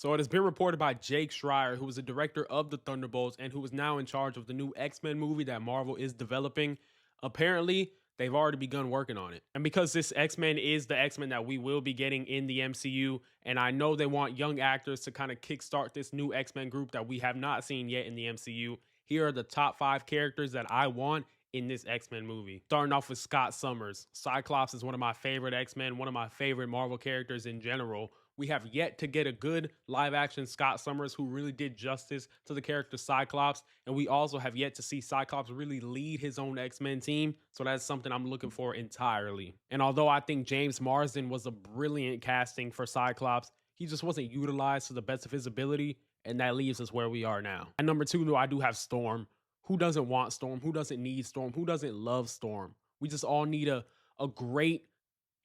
So it has been reported by Jake Schreier, who was the director of the Thunderbolts and who is now in charge of the new X-Men movie that Marvel is developing. Apparently, they've already begun working on it. And because this X-Men is the X-Men that we will be getting in the MCU, and I know they want young actors to kind of kickstart this new X-Men group that we have not seen yet in the MCU, here are the top 5 characters that I want in this X-Men movie. Starting off with Scott Summers. Cyclops is one of my favorite X-Men, one of my favorite Marvel characters in general. We have yet to get a good live action Scott Summers who really did justice to the character Cyclops. And we also have yet to see Cyclops really lead his own X-Men team. So that's something I'm looking for entirely. And although I think James Marsden was a brilliant casting for Cyclops, he just wasn't utilized to the best of his ability. And that leaves us where we are now. At number 2, though, I do have Storm. Who doesn't want Storm? Who doesn't need Storm? Who doesn't love Storm? We just all need a great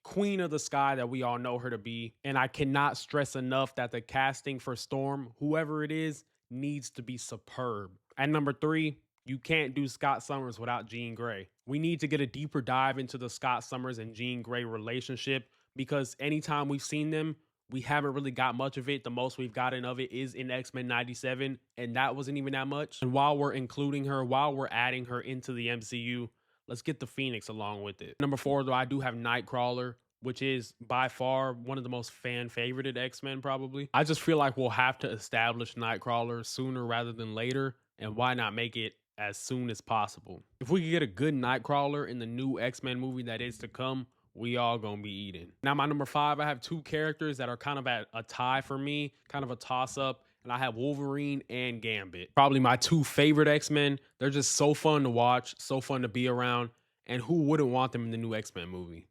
queen of the sky that we all know her to be. And I cannot stress enough that the casting for Storm, whoever it is, needs to be superb. At number 3, you can't do Scott Summers without Jean Grey. We need to get a deeper dive into the Scott Summers and Jean Grey relationship because anytime we've seen them, we haven't really got much of it. The most we've gotten of it is in X-Men 97, and that wasn't even that much. And while we're including her, while we're adding her into the MCU, let's get the Phoenix along with it. Number 4, though, I do have Nightcrawler, which is by far one of the most fan-favorited X-Men probably. I just feel like we'll have to establish Nightcrawler sooner rather than later, and why not make it as soon as possible? If we could get a good Nightcrawler in the new X-Men movie that is to come, we all gonna be eating. Now, my number 5, I have 2 characters that are kind of at a tie for me, kind of a toss-up, and I have Wolverine and Gambit. Probably my 2 favorite X-Men. They're just so fun to watch, so fun to be around, and who wouldn't want them in the new X-Men movie?